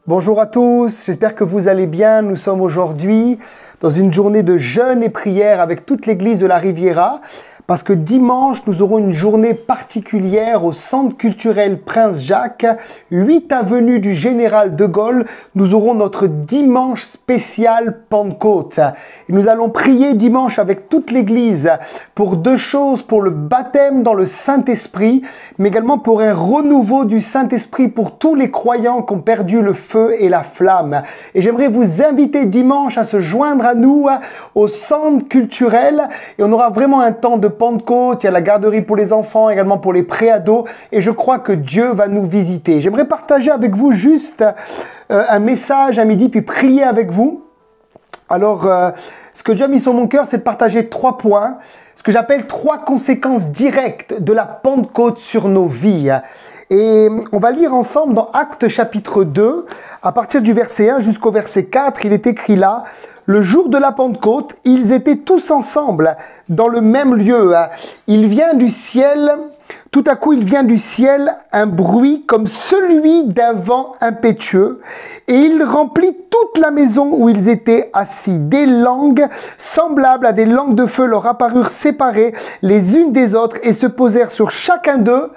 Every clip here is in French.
Bonjour à tous, j'espère que vous allez bien. Nous sommes aujourd'hui dans une journée de jeûne et prière avec toute l'église de la Riviera parce que dimanche, nous aurons une journée particulière au Centre culturel Prince Jacques, 8 avenue du Général de Gaulle. Nous aurons notre dimanche spécial Pentecôte. Et nous allons prier dimanche avec toute l'église pour deux choses, pour le baptême dans le Saint-Esprit, mais également pour un renouveau du Saint-Esprit pour tous les croyants qui ont perdu le feu et la flamme. Et j'aimerais vous inviter dimanche à se joindre à nous au Centre culturel et on aura vraiment un temps de Pentecôte, il y a la garderie pour les enfants, également pour les préados, et je crois que Dieu va nous visiter. J'aimerais partager avec vous juste un message à midi, puis prier avec vous. Alors, ce que Dieu a mis sur mon cœur, c'est de partager 3 points, ce que j'appelle 3 conséquences directes de la Pentecôte sur nos vies. Et on va lire ensemble dans Actes chapitre 2, à partir du verset 1 jusqu'au verset 4, il est écrit là: le jour de la Pentecôte, ils étaient tous ensemble dans le même lieu. Il vient du ciel, tout à coup il vient du ciel un bruit comme celui d'un vent impétueux et il remplit toute la maison où ils étaient assis. Des langues semblables à des langues de feu leur apparurent séparées les unes des autres et se posèrent sur chacun d'eux.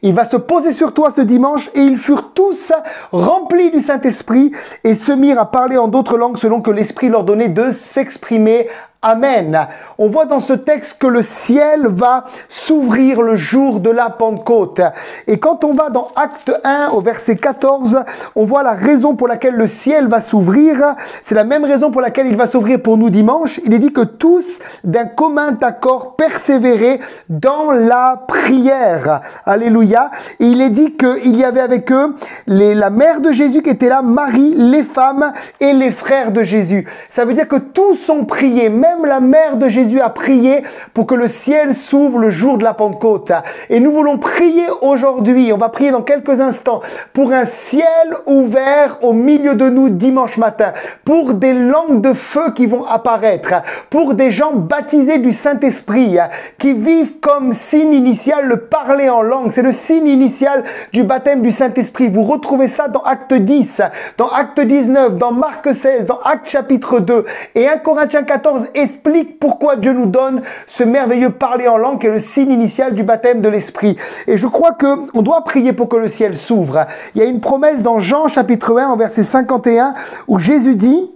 Il va se poser sur toi ce dimanche et ils furent tous remplis du Saint-Esprit et se mirent à parler en d'autres langues selon que l'Esprit leur donnait de s'exprimer. Amen. On voit dans ce texte que le ciel va s'ouvrir le jour de la Pentecôte. Et quand on va dans Acte 1 au verset 14, on voit la raison pour laquelle le ciel va s'ouvrir. C'est la même raison pour laquelle il va s'ouvrir pour nous dimanche. Il est dit que tous, d'un commun accord, persévéraient dans la prière. Alléluia. Et il est dit qu'il y avait avec eux la mère de Jésus qui était là, Marie, les femmes et les frères de Jésus. Ça veut dire que tous ont prié, même la mère de Jésus a prié pour que le ciel s'ouvre le jour de la Pentecôte. Et nous voulons prier aujourd'hui, on va prier dans quelques instants, pour un ciel ouvert au milieu de nous dimanche matin, pour des langues de feu qui vont apparaître, pour des gens baptisés du Saint-Esprit, qui vivent comme signe initial le parler en langue. C'est le signe initial du baptême du Saint-Esprit. Vous retrouvez ça dans Acte 10, dans Acte 19, dans Marc 16, dans Acte chapitre 2 et 1 Corinthiens 14 explique pourquoi Dieu nous donne ce merveilleux parler en langue qui est le signe initial du baptême de l'Esprit. Et je crois qu'on doit prier pour que le ciel s'ouvre. Il y a une promesse dans Jean chapitre 1 en verset 51 où Jésus dit: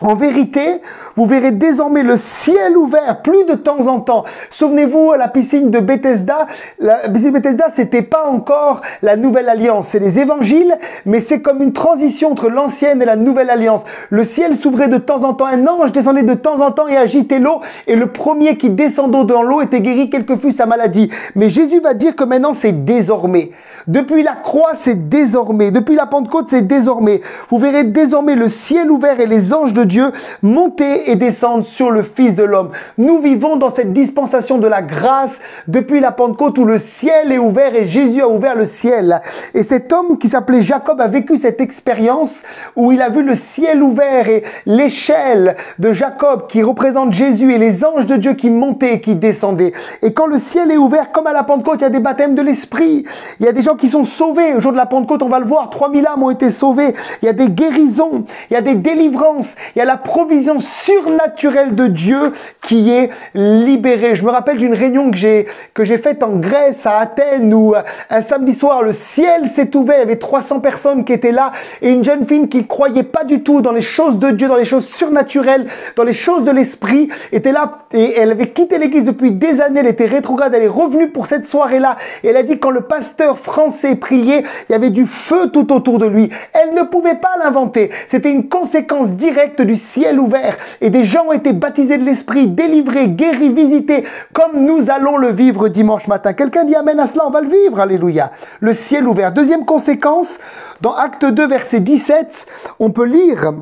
en vérité, vous verrez désormais le ciel ouvert plus de temps en temps. Souvenez-vous, la piscine de Bethesda, la piscine de Bethesda, c'était pas encore la nouvelle alliance. C'est les évangiles, mais c'est comme une transition entre l'ancienne et la nouvelle alliance. Le ciel s'ouvrait de temps en temps, un ange descendait de temps en temps et agitait l'eau, et le premier qui descendait dans l'eau était guéri, quelle que fût sa maladie. Mais Jésus va dire que maintenant c'est désormais. Depuis la croix, c'est désormais. Depuis la Pentecôte, c'est désormais. Vous verrez désormais le ciel ouvert et les anges de Dieu monter et descendre sur le Fils de l'homme. Nous vivons dans cette dispensation de la grâce depuis la Pentecôte où le ciel est ouvert et Jésus a ouvert le ciel. Et cet homme qui s'appelait Jacob a vécu cette expérience où il a vu le ciel ouvert et l'échelle de Jacob qui représente Jésus et les anges de Dieu qui montaient et qui descendaient. Et quand le ciel est ouvert, comme à la Pentecôte, il y a des baptêmes de l'Esprit. Il y a des gens qui sont sauvés. Au jour de la Pentecôte, on va le voir, 3000 âmes ont été sauvées. Il y a des guérisons, il y a des délivrances, il y a la provision surnaturelle de Dieu qui est libérée. Je me rappelle d'une réunion que j'ai faite en Grèce, à Athènes, où un samedi soir, le ciel s'est ouvert. Il y avait 300 personnes qui étaient là et une jeune fille qui ne croyait pas du tout dans les choses de Dieu, dans les choses surnaturelles, dans les choses de l'Esprit, était là et elle avait quitté l'église depuis des années. Elle était rétrograde, elle est revenue pour cette soirée-là et elle a dit quand le pasteur français priait, il y avait du feu tout autour de lui. Elle ne pouvait pas l'inventer. C'était une conséquence directe du ciel ouvert et des gens ont été baptisés de l'Esprit, délivrés, guéris, visités comme nous allons le vivre dimanche matin. Quelqu'un dit amen à cela, on va le vivre, alléluia. Le ciel ouvert. Deuxième conséquence, dans Acte 2 verset 17, on peut lire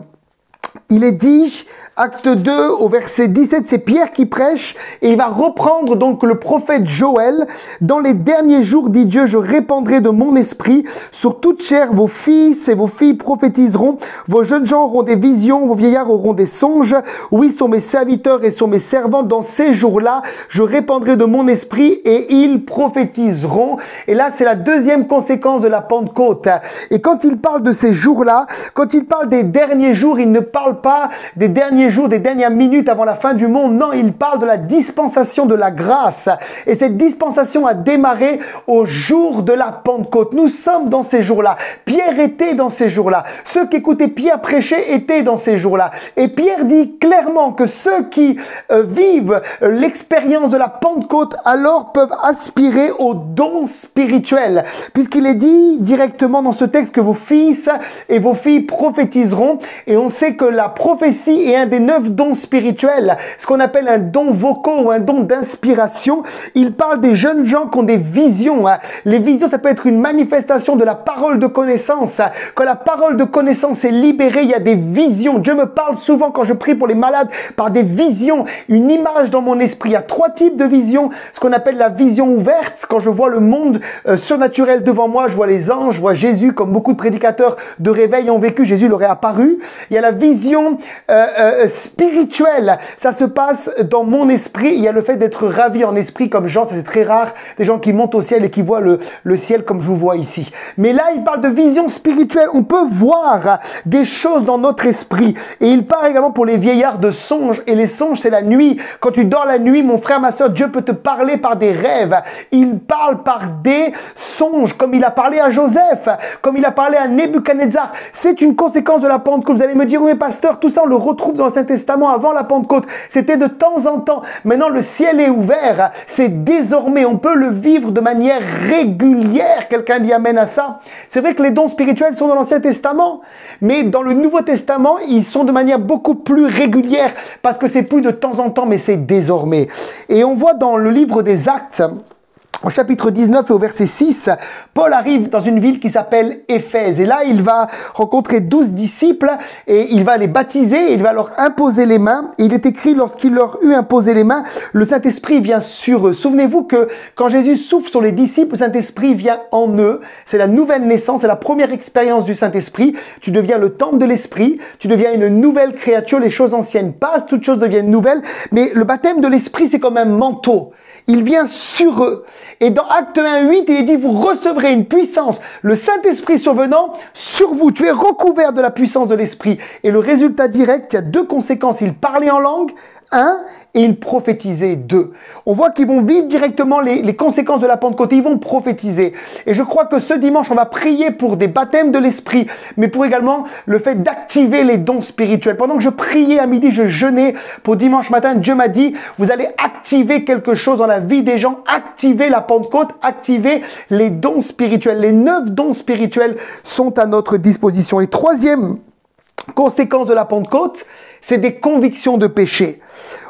il est dit, acte 2 au verset 17, c'est Pierre qui prêche et il va reprendre donc le prophète Joël. Dans les derniers jours, dit Dieu, je répandrai de mon esprit sur toute chair, vos fils et vos filles prophétiseront, vos jeunes gens auront des visions, vos vieillards auront des songes. Oui, sont mes serviteurs et sont mes servants. Dans ces jours-là, je répandrai de mon esprit et ils prophétiseront. Et là, c'est la deuxième conséquence de la Pentecôte. Et quand il parle de ces jours-là, quand il parle des derniers jours, il ne parle pas des derniers jours, des dernières minutes avant la fin du monde. Non, il parle de la dispensation de la grâce. Et cette dispensation a démarré au jour de la Pentecôte. Nous sommes dans ces jours-là. Pierre était dans ces jours-là. Ceux qui écoutaient Pierre prêcher étaient dans ces jours-là. Et Pierre dit clairement que ceux qui vivent l'expérience de la Pentecôte alors peuvent aspirer aux dons spirituels. Puisqu'il est dit directement dans ce texte que vos fils et vos filles prophétiseront. Et on sait que la prophétie est un des 9 dons spirituels, ce qu'on appelle un don vocal ou un don d'inspiration. Il parle des jeunes gens qui ont des visions. Les visions, ça peut être une manifestation de la parole de connaissance. Quand la parole de connaissance est libérée, il y a des visions. Dieu me parle souvent quand je prie pour les malades par des visions, une image dans mon esprit. Il y a 3 types de visions. Ce qu'on appelle la vision ouverte, quand je vois le monde surnaturel devant moi, je vois les anges, je vois Jésus, comme beaucoup de prédicateurs de réveil ont vécu, Jésus leur est apparu. Il y a la vision spirituelle, ça se passe dans mon esprit. Il y a le fait d'être ravi en esprit comme Jean, ça c'est très rare, des gens qui montent au ciel et qui voient le ciel comme je vous vois ici. Mais là, il parle de vision spirituelle. On peut voir des choses dans notre esprit. Et il parle également pour les vieillards de songes. Et les songes, c'est la nuit. Quand tu dors la nuit, mon frère, ma soeur, Dieu peut te parler par des rêves. Il parle par des songes, comme il a parlé à Joseph, comme il a parlé à Nebuchadnezzar. C'est une conséquence de la Pentecôte. Vous allez me dire, oui, mais pasteur, tout ça, on le retrouve dans l'Ancien Testament avant la Pentecôte. C'était de temps en temps. Maintenant, le ciel est ouvert. C'est désormais, on peut le vivre de manière régulière. Quelqu'un dit amen à ça. C'est vrai que les dons spirituels sont dans l'Ancien Testament, mais dans le Nouveau Testament, ils sont de manière beaucoup plus régulière parce que c'est plus de temps en temps, mais c'est désormais. Et on voit dans le livre des Actes, au chapitre 19 et au verset 6, Paul arrive dans une ville qui s'appelle Éphèse. Et là, il va rencontrer 12 disciples et il va les baptiser et il va leur imposer les mains. Et il est écrit, lorsqu'il leur eut imposé les mains, le Saint-Esprit vient sur eux. Souvenez-vous que quand Jésus souffle sur les disciples, le Saint-Esprit vient en eux. C'est la nouvelle naissance, c'est la première expérience du Saint-Esprit. Tu deviens le temple de l'Esprit, tu deviens une nouvelle créature, les choses anciennes passent, toutes choses deviennent nouvelles. Mais le baptême de l'Esprit, c'est comme un manteau. Il vient sur eux. Et dans Acte 1:8, il est dit, vous recevrez une puissance, le Saint-Esprit survenant sur vous. Tu es recouvert de la puissance de l'Esprit. Et le résultat direct, il y a 2 conséquences. Il parlait en langue, 1, et ils prophétisaient 2. On voit qu'ils vont vivre directement les conséquences de la Pentecôte. Ils vont prophétiser. Et je crois que ce dimanche, on va prier pour des baptêmes de l'Esprit, mais pour également le fait d'activer les dons spirituels. Pendant que je priais à midi, je jeûnais pour dimanche matin, Dieu m'a dit, vous allez activer quelque chose dans la vie des gens, activer la Pentecôte, activer les dons spirituels. Les 9 dons spirituels sont à notre disposition. Et 3e conséquence de la Pentecôte, c'est des convictions de péché.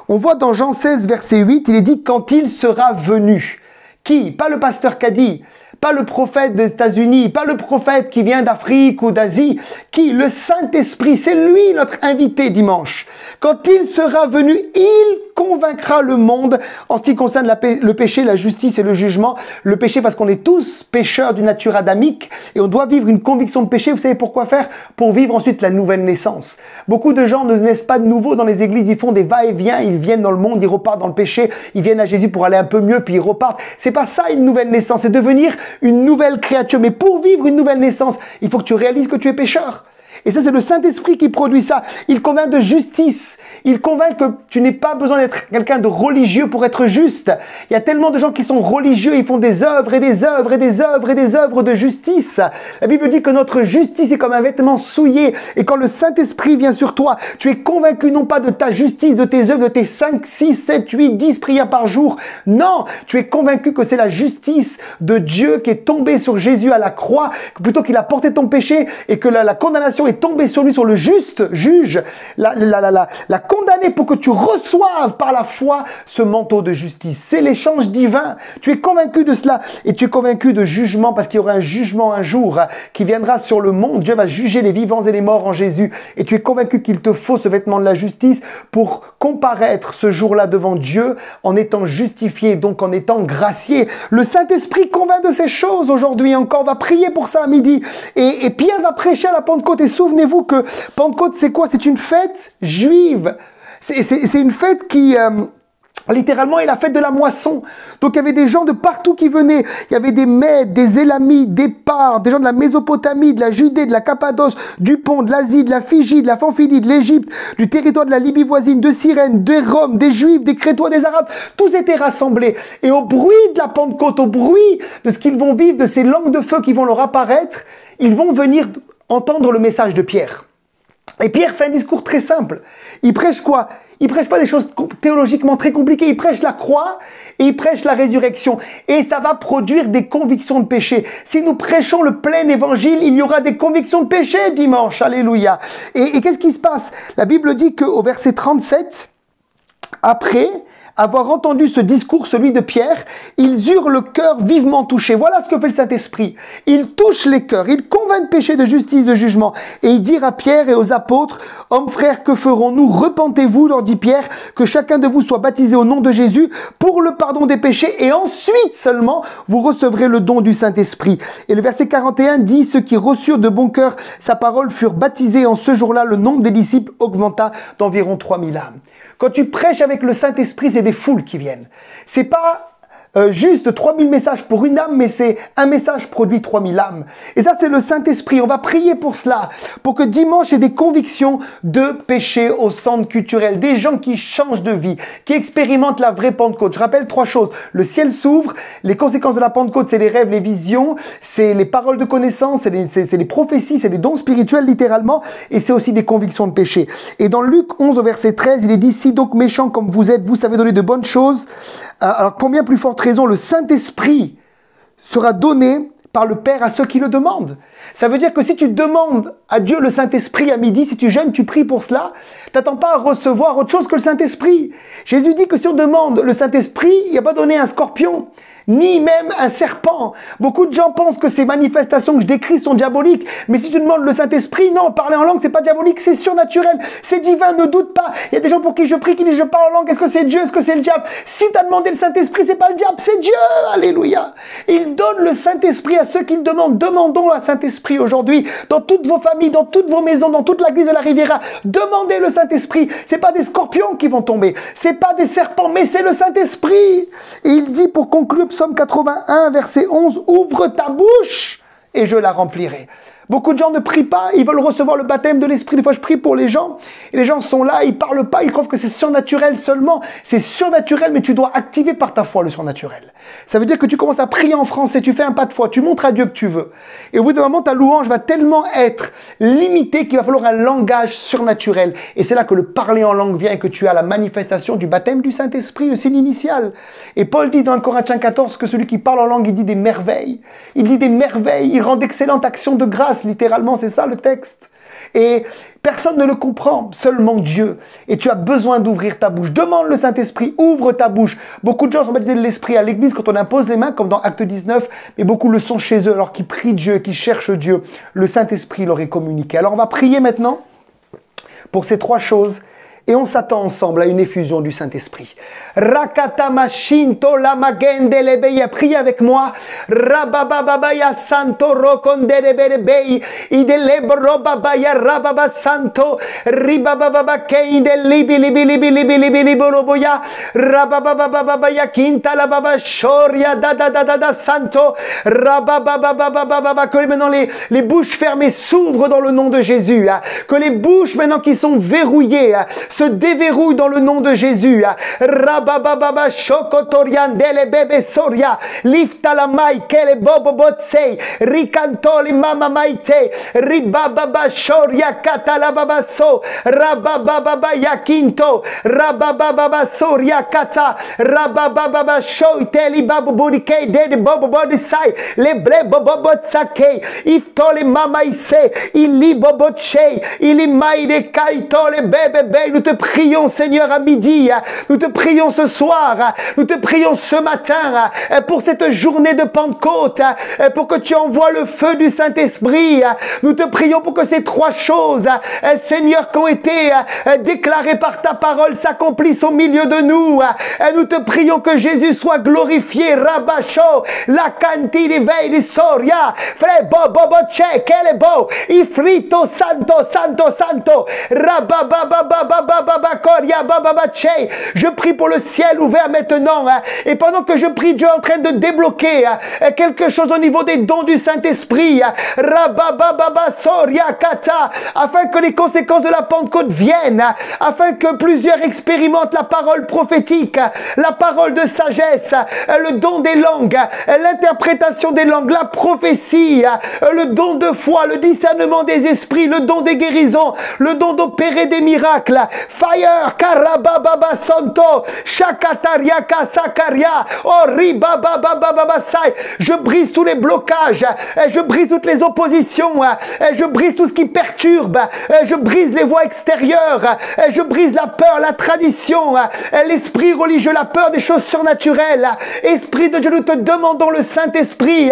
On voit dans Jean 16, verset 8, il est dit « quand il sera venu ». Qui? Pas le pasteur Kadi, pas le prophète des États-Unis, pas le prophète qui vient d'Afrique ou d'Asie. Qui? Le Saint-Esprit, c'est lui notre invité dimanche. Quand il sera venu, il convaincra le monde en ce qui concerne le péché, la justice et le jugement. Le péché parce qu'on est tous pécheurs d'une nature adamique et on doit vivre une conviction de péché. Vous savez pourquoi faire? Pour vivre ensuite la nouvelle naissance. Beaucoup de gens ne naissent pas de nouveau dans les églises, ils font des va-et-vient, ils viennent dans le monde, ils repartent dans le péché, ils viennent à Jésus pour aller un peu mieux puis ils repartent. C'est pas ça une nouvelle naissance, c'est devenir une nouvelle créature. Mais pour vivre une nouvelle naissance, il faut que tu réalises que tu es pécheur. Et ça, c'est le Saint-Esprit qui produit ça. Il convainc de justice. Il convainc que tu n'as pas besoin d'être quelqu'un de religieux pour être juste. Il y a tellement de gens qui sont religieux, ils font des œuvres et des œuvres et des œuvres et des œuvres de justice. La Bible dit que notre justice est comme un vêtement souillé. Et quand le Saint-Esprit vient sur toi, tu es convaincu non pas de ta justice, de tes œuvres, de tes 5, 6, 7, 8, 10 prières par jour. Non, tu es convaincu que c'est la justice de Dieu qui est tombée sur Jésus à la croix, plutôt qu'il a porté ton péché et que la condamnation est tombée sur lui, sur le juste juge, la condamnée pour que tu reçoives par la foi ce manteau de justice. C'est l'échange divin. Tu es convaincu de cela et tu es convaincu de jugement parce qu'il y aura un jugement un jour qui viendra sur le monde. Dieu va juger les vivants et les morts en Jésus et tu es convaincu qu'il te faut ce vêtement de la justice pour comparaître ce jour-là devant Dieu en étant justifié, donc en étant gracié. Le Saint-Esprit convainc de ces choses aujourd'hui encore. On va prier pour ça à midi. Et Pierre va prêcher à la Pentecôte. Et souvenez-vous que Pentecôte, c'est quoi? C'est une fête juive. C'est une fête qui... littéralement, est la fête de la moisson. Donc, il y avait des gens de partout qui venaient. Il y avait des Mèdes, des Élamites, des Parthes, des gens de la Mésopotamie, de la Judée, de la Cappadoce, du Pont, de l'Asie, de la Phrygie, de la Pamphylie, de l'Égypte, du territoire de la Libye voisine, de Cyrène, de Rome, des Juifs, des Crétois, des Arabes. Tous étaient rassemblés. Et au bruit de la Pentecôte, au bruit de ce qu'ils vont vivre, de ces langues de feu qui vont leur apparaître, ils vont venir entendre le message de Pierre. Et Pierre fait un discours très simple. Il prêche quoi? Il prêche pas des choses théologiquement très compliquées. Il prêche la croix et il prêche la résurrection. Et ça va produire des convictions de péché. Si nous prêchons le plein évangile, il y aura des convictions de péché dimanche. Alléluia. Et qu'est-ce qui se passe? La Bible dit qu'au verset 37, après avoir entendu ce discours, celui de Pierre, ils eurent le cœur vivement touché. Voilà ce que fait le Saint-Esprit. Il touche les cœurs, il convainc de péché, de justice, de jugement. Et ils dirent à Pierre et aux apôtres, « Hommes frères, que ferons-nous? Repentez-vous, leur dit Pierre, que chacun de vous soit baptisé au nom de Jésus pour le pardon des péchés, et ensuite seulement vous recevrez le don du Saint-Esprit. » Et le verset 41 dit, « Ceux qui reçurent de bon cœur sa parole furent baptisés. En ce jour-là, le nombre des disciples augmenta d'environ 3000 âmes. » Quand tu prêches avec le Saint-Esprit, c'est des foules qui viennent. C'est pas juste 3000 messages pour une âme, mais c'est un message produit 3000 âmes. Et ça, c'est le Saint-Esprit. On va prier pour cela, pour que dimanche, il y ait des convictions de péché au centre culturel, des gens qui changent de vie, qui expérimentent la vraie Pentecôte. Je rappelle 3 choses. Le ciel s'ouvre, les conséquences de la Pentecôte, c'est les rêves, les visions, c'est les paroles de connaissance, c'est les prophéties, c'est les dons spirituels littéralement, et c'est aussi des convictions de péché. Et dans Luc 11 au verset 13, il est dit, « Si donc méchants comme vous êtes, vous savez donner de bonnes choses, alors combien plus forte raison le Saint-Esprit sera donné par le Père à ceux qui le demandent. » Ça veut dire que si tu demandes à Dieu le Saint-Esprit à midi, si tu jeûnes, tu pries pour cela, t'attends pas à recevoir autre chose que le Saint-Esprit. Jésus dit que si on demande le Saint-Esprit, il n'a pas donné un scorpion, ni même un serpent. Beaucoup de gens pensent que ces manifestations que je décris sont diaboliques, mais si tu demandes le Saint-Esprit, non, parler en langue, c'est pas diabolique, c'est surnaturel, c'est divin, ne doute pas. Il y a des gens pour qui je prie, qui disent je parle en langue, est-ce que c'est Dieu, est-ce que c'est le diable? Si tu as demandé le Saint-Esprit, c'est pas le diable, c'est Dieu, alléluia. Il donne le Saint-Esprit à ceux qui le demandent. Demandons le Saint-Esprit aujourd'hui, dans toutes vos familles, dans toutes vos maisons, dans toute l'église de la Riviera. Demandez le Saint-Esprit. C'est pas des scorpions qui vont tomber, c'est pas des serpents, mais c'est le Saint-Esprit. Et il dit pour conclure, Psaume 81, verset 11, « Ouvre ta bouche et je la remplirai. » Beaucoup de gens ne prient pas, ils veulent recevoir le baptême de l'Esprit. Des fois, je prie pour les gens, et les gens sont là, ils parlent pas, ils croient que c'est surnaturel seulement. C'est surnaturel, mais tu dois activer par ta foi le surnaturel. Ça veut dire que tu commences à prier en français, tu fais un pas de foi, tu montres à Dieu que tu veux. Et au bout d'un moment, ta louange va tellement être limitée qu'il va falloir un langage surnaturel. Et c'est là que le parler en langue vient et que tu as la manifestation du baptême du Saint-Esprit, le signe initial. Et Paul dit dans 1 Corinthiens 14 que celui qui parle en langue, il dit des merveilles. Il dit des merveilles, il rend d'excellentes actions de grâce. Littéralement, c'est ça le texte. Et personne ne le comprend, seulement Dieu. Et tu as besoin d'ouvrir ta bouche. Demande le Saint-Esprit, ouvre ta bouche. Beaucoup de gens sont baptisés de l'Esprit à l'église quand on impose les mains, comme dans Acte 19, mais beaucoup le sont chez eux, alors qu'ils prient Dieu, qu'ils cherchent Dieu. Le Saint-Esprit leur est communiqué. Alors on va prier maintenant pour ces 3 choses. Et on s'attend ensemble à une effusion du Saint-Esprit. Rakatamashinto lamagendelebeya, priez avec moi. Rabababaya santo rokondereberebei, idelebrobabaya rababa santo, ribabababa keindelibilibilibilibilibilibiliboya, rababababaya kinta lababa shoria da santo, rababababababa, que maintenant les bouches fermées s'ouvrent dans le nom de Jésus. Que les bouches maintenant qui sont verrouillées se déverrouille dans le nom de Jésus. Rabababa shokotoriandele bebe soria liftalamai kele bobo botsei rikantoli mama maite ribababa shoria katalababaso rabababa yakinto rabababa soria kata rabababa shoiteli babu burike de bobo bodisai le bre bobo botsake iftoli mama ise ili bobo chei ili maide kaitole bebe be. Nous te prions Seigneur à midi, nous te prions ce soir, nous te prions ce matin pour cette journée de Pentecôte, pour que tu envoies le feu du Saint-Esprit. Nous te prions pour que ces trois choses, Seigneur, qui ont été déclarées par ta parole s'accomplissent au milieu de nous. Nous te prions que Jésus soit glorifié. Rabacho, la cantine veille soria, frère bobo che, quel est beau, ifrito santo, santo, santo, rabababababababa koria bababa che. Je prie pour le ciel ouvert maintenant, et pendant que je prie, Dieu est en train de débloquer quelque chose au niveau des dons du Saint-Esprit, rabababa soria kata, afin que les conséquences de la Pentecôte viennent, afin que plusieurs expérimentent la parole prophétique, la parole de sagesse, le don des langues, l'interprétation des langues, la prophétie, le don de foi, le discernement des esprits, le don des guérisons, le don d'opérer des miracles. Fire, karabababa santo, shakatariaka sakaria, oribababababasai. Je brise tous les blocages, je brise toutes les oppositions, je brise tout ce qui perturbe, je brise les voies extérieures, je brise la peur, la tradition, l'esprit religieux, la peur des choses surnaturelles. Esprit de Dieu, nous te demandons le Saint-Esprit.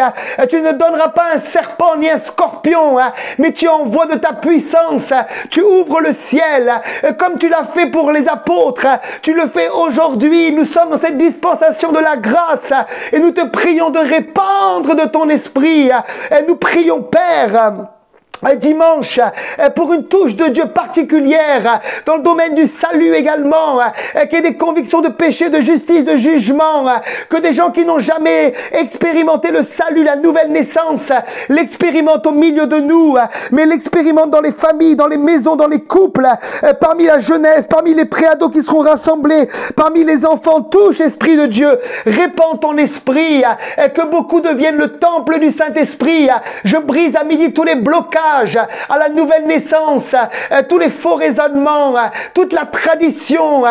Tu ne donneras pas un serpent ni un scorpion, mais tu envoies de ta puissance. Tu ouvres le ciel, comme tu l'as fait pour les apôtres. Tu le fais aujourd'hui. Nous sommes dans cette dispensation de la grâce et nous te prions de répandre de ton esprit. Et nous prions, Père, dimanche, pour une touche de Dieu particulière dans le domaine du salut également, qu'il y ait des convictions de péché, de justice, de jugement, que des gens qui n'ont jamais expérimenté le salut, la nouvelle naissance, l'expérimentent au milieu de nous, mais l'expérimentent dans les familles, dans les maisons, dans les couples, parmi la jeunesse, parmi les préados qui seront rassemblés, parmi les enfants. Touche, Esprit de Dieu, répands ton esprit, que beaucoup deviennent le temple du Saint-Esprit. Je brise à midi tous les blocages à la nouvelle naissance, tous les faux raisonnements, toute la tradition,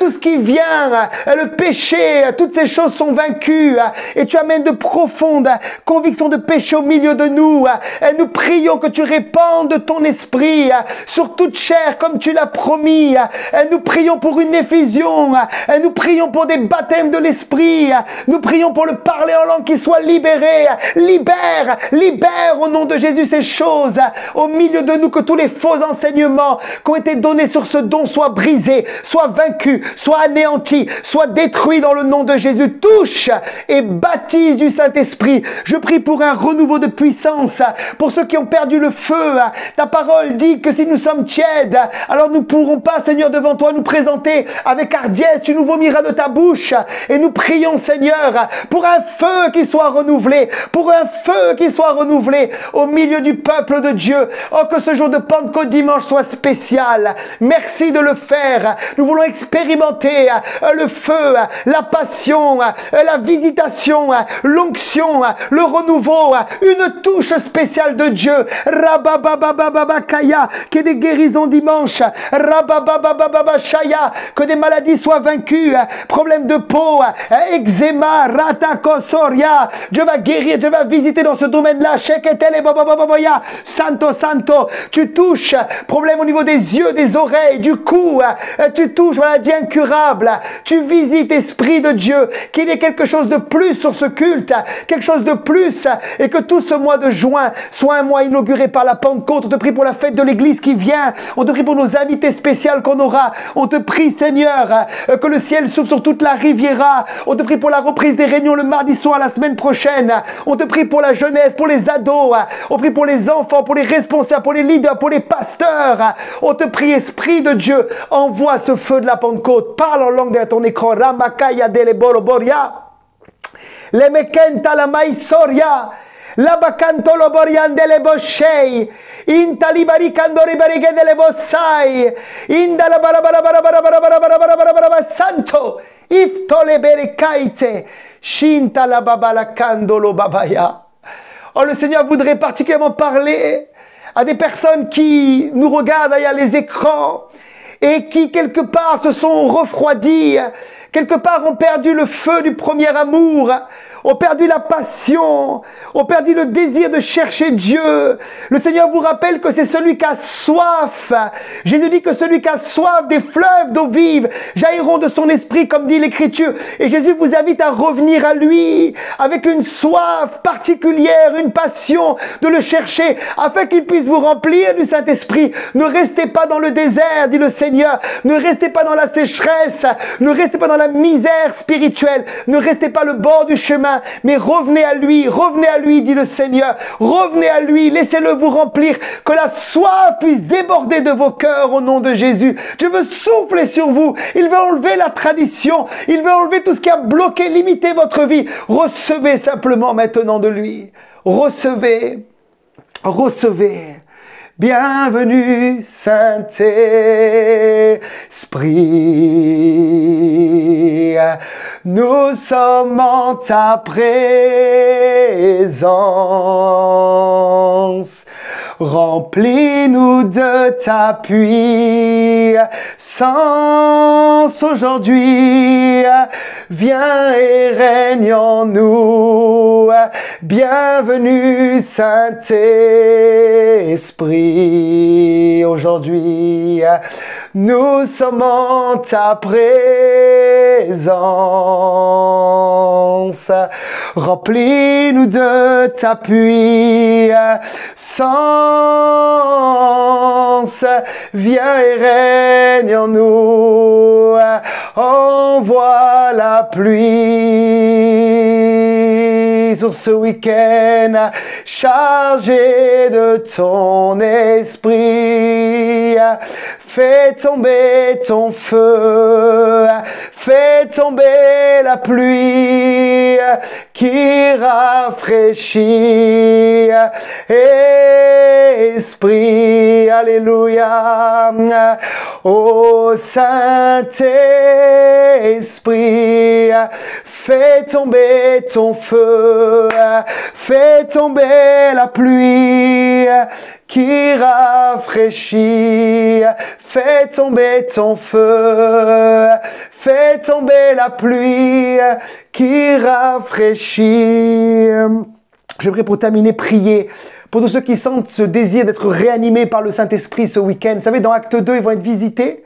tout ce qui vient, le péché, toutes ces choses sont vaincues et tu amènes de profondes convictions de péché au milieu de nous. Et nous prions que tu répandes ton esprit sur toute chair comme tu l'as promis. Et nous prions pour une effusion, et nous prions pour des baptêmes de l'esprit, nous prions pour le parler en langue qui soit libéré. Libère, libère au nom de Jésus ces choses au milieu de nous, que tous les faux enseignements qui ont été donnés sur ce don soient brisés, soient vaincus, soient anéantis, soient détruits dans le nom de Jésus. Touche et baptise du Saint-Esprit. Je prie pour un renouveau de puissance pour ceux qui ont perdu le feu. Ta parole dit que si nous sommes tièdes, alors nous ne pourrons pas, Seigneur, devant toi nous présenter avec hardiesse. Tu nous vomiras de ta bouche et nous prions, Seigneur, pour un feu qui soit renouvelé, pour un feu qui soit renouvelé au milieu du peuple de Dieu. Oh, que ce jour de Pentecôte dimanche soit spécial. Merci de le faire. Nous voulons expérimenter le feu, la passion, la visitation, l'onction, le renouveau, une touche spéciale de Dieu. Rabababababakaya, qu'il y ait des guérisons dimanche. Rabababababashaya, que des maladies soient vaincues. Problème de peau, eczéma, ratakosoria. Dieu va guérir, Dieu va visiter dans ce domaine-là. Sheketele babababaya. Santo, Santo, tu touches, problème au niveau des yeux, des oreilles, du cou, tu touches, maladie incurable, tu visites, Esprit de Dieu, qu'il y ait quelque chose de plus sur ce culte, quelque chose de plus, et que tout ce mois de juin soit un mois inauguré par la Pentecôte. On te prie pour la fête de l'Église qui vient, on te prie pour nos invités spéciaux qu'on aura, on te prie, Seigneur, que le ciel s'ouvre sur toute la Riviera, on te prie pour la reprise des réunions le mardi soir, la semaine prochaine, on te prie pour la jeunesse, pour les ados, on prie pour les enfants, pour les responsables, pour les leaders, pour les pasteurs. On te prie, Esprit de Dieu, envoie ce feu de la Pentecôte. Parle en langue de ton écran. Ramakaya dele boroboria. Lemekenta la maisoria. Labacanto loboriande le boshei. Intalibari candori barighe delle bossai. Indala bara santo. Iftole berekaite. Shinta la babala candolo babaya. Oh, le Seigneur voudrait particulièrement parler à des personnes qui nous regardent derrière les écrans et qui quelque part se sont refroidis, quelque part ont perdu le feu du premier amour, ont perdu la passion, ont perdu le désir de chercher Dieu. Le Seigneur vous rappelle que c'est celui qui a soif. Jésus dit que celui qui a soif des fleuves d'eau vive jailliront de son esprit, comme dit l'Écriture. Et Jésus vous invite à revenir à lui avec une soif particulière, une passion de le chercher afin qu'il puisse vous remplir du Saint-Esprit. Ne restez pas dans le désert, dit le Seigneur. Ne restez pas dans la sécheresse. Ne restez pas dans la misère spirituelle. Ne restez pas le bord du chemin. Mais revenez à lui, dit le Seigneur. Revenez à lui, laissez-le vous remplir, que la soif puisse déborder de vos cœurs au nom de Jésus. Dieu veut souffler sur vous. Il veut enlever la tradition. Il veut enlever tout ce qui a bloqué, limité votre vie. Recevez simplement maintenant de lui. Recevez. Recevez. Bienvenue, Saint-Esprit, nous sommes en ta présence. Remplis-nous de ta puissance aujourd'hui. Viens et règne en nous. Bienvenue, Saint-Esprit. Aujourd'hui, nous sommes en ta présence. Remplis-nous de ta puissance. Viens et règne en nous. Envoie la pluie sur ce week-end, chargé de ton esprit. Fais tomber ton feu, fais tomber la pluie qui rafraîchit. Esprit, alléluia. Ô Saint-Esprit, fais tomber ton feu, fais tomber la pluie qui rafraîchit. Fais tomber ton feu, fais tomber la pluie qui rafraîchit. J'aimerais pour terminer prier pour tous ceux qui sentent ce désir d'être réanimés par le Saint-Esprit ce week-end. Vous savez, dans Acte 2, ils vont être visités,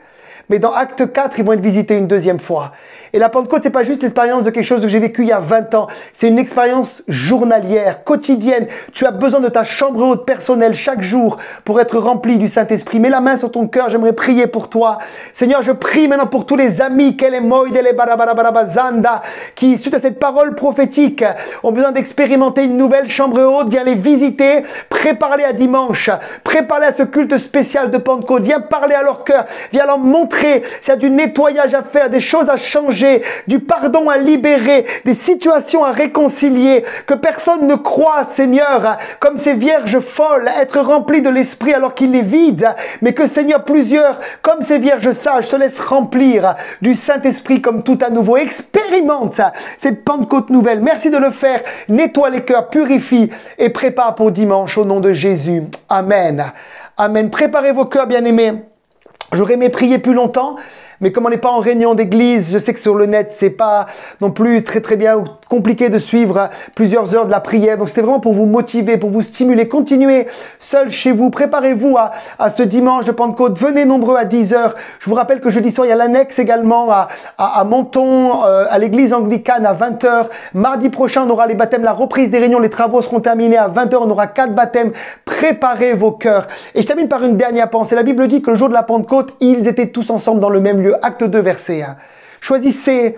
mais dans Acte 4, ils vont être visités une deuxième fois. Et la Pentecôte, c'est pas juste l'expérience de quelque chose que j'ai vécu il y a 20 ans. C'est une expérience journalière, quotidienne. Tu as besoin de ta chambre haute personnelle chaque jour pour être rempli du Saint-Esprit. Mets la main sur ton cœur, j'aimerais prier pour toi. Seigneur, je prie maintenant pour tous les amis qui, suite à cette parole prophétique, ont besoin d'expérimenter une nouvelle chambre haute. Viens les visiter, prépare-les à dimanche, prépare-les à ce culte spécial de Pentecôte. Viens parler à leur cœur, viens leur montrer s'il y a du nettoyage à faire, des choses à changer, du pardon à libérer, des situations à réconcilier, que personne ne croit, Seigneur, comme ces vierges folles, être remplies de l'Esprit alors qu'il est vide, mais que, Seigneur, plusieurs, comme ces vierges sages, se laissent remplir du Saint-Esprit comme tout à nouveau. Expérimente cette Pentecôte nouvelle. Merci de le faire. Nettoie les cœurs, purifie et prépare pour dimanche au nom de Jésus. Amen. Amen. Préparez vos cœurs, bien-aimés. J'aurais aimé prier plus longtemps, mais comme on n'est pas en réunion d'église, je sais que sur le net, c'est pas non plus très bien ou compliqué de suivre plusieurs heures de la prière. Donc c'était vraiment pour vous motiver, pour vous stimuler. Continuez seul chez vous. Préparez-vous à ce dimanche de Pentecôte. Venez nombreux à 10h. Je vous rappelle que jeudi soir, il y a l'annexe également à Menton, à l'église anglicane à 20h. Mardi prochain, on aura les baptêmes, la reprise des réunions. Les travaux seront terminés à 20h. On aura 4 baptêmes. Préparez vos cœurs. Et je termine par une dernière pensée. La Bible dit que le jour de la Pentecôte, ils étaient tous ensemble dans le même lieu. Acte 2, verset 1. Choisissez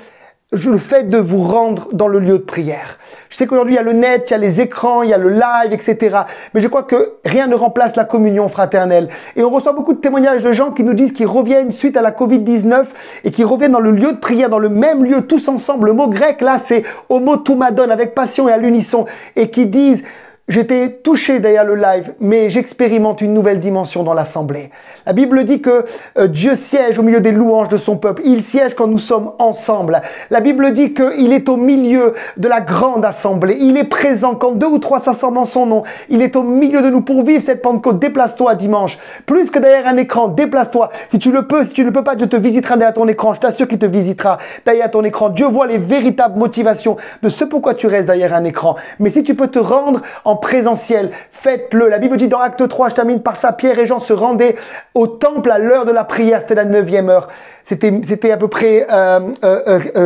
le fait de vous rendre dans le lieu de prière. Je sais qu'aujourd'hui, il y a le net, il y a les écrans, il y a le live, etc. Mais je crois que rien ne remplace la communion fraternelle. Et on reçoit beaucoup de témoignages de gens qui nous disent qu'ils reviennent suite à la Covid-19 et qui reviennent dans le lieu de prière, dans le même lieu, tous ensemble. Le mot grec, là, c'est homotoumadon, avec passion et à l'unisson. Et qui disent... J'étais touché derrière le live, mais j'expérimente une nouvelle dimension dans l'assemblée. La Bible dit que Dieu siège au milieu des louanges de son peuple. Il siège quand nous sommes ensemble. La Bible dit qu'il est au milieu de la grande assemblée. Il est présent quand 2 ou 3 s'assemblent en son nom. Il est au milieu de nous pour vivre cette Pentecôte. Déplace-toi dimanche. Plus que derrière un écran, déplace-toi. Si tu le peux, si tu ne peux pas, Dieu te visitera derrière ton écran. Je t'assure qu'il te visitera derrière ton écran. Dieu voit les véritables motivations de ce pourquoi tu restes derrière un écran. Mais si tu peux te rendre en présentiel, faites-le. La Bible dit dans Acte 3, je termine par ça, Pierre et Jean se rendaient au temple à l'heure de la prière, c'était la 9e heure. C'était à peu près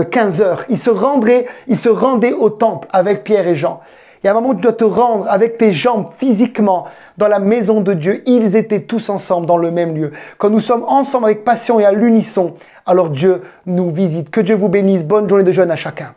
15 heures. Ils se rendaient au temple avec Pierre et Jean. Il y a un moment où tu dois te rendre avec tes jambes physiquement dans la maison de Dieu. Ils étaient tous ensemble dans le même lieu. Quand nous sommes ensemble avec passion et à l'unisson, alors Dieu nous visite. Que Dieu vous bénisse. Bonne journée de jeûne à chacun.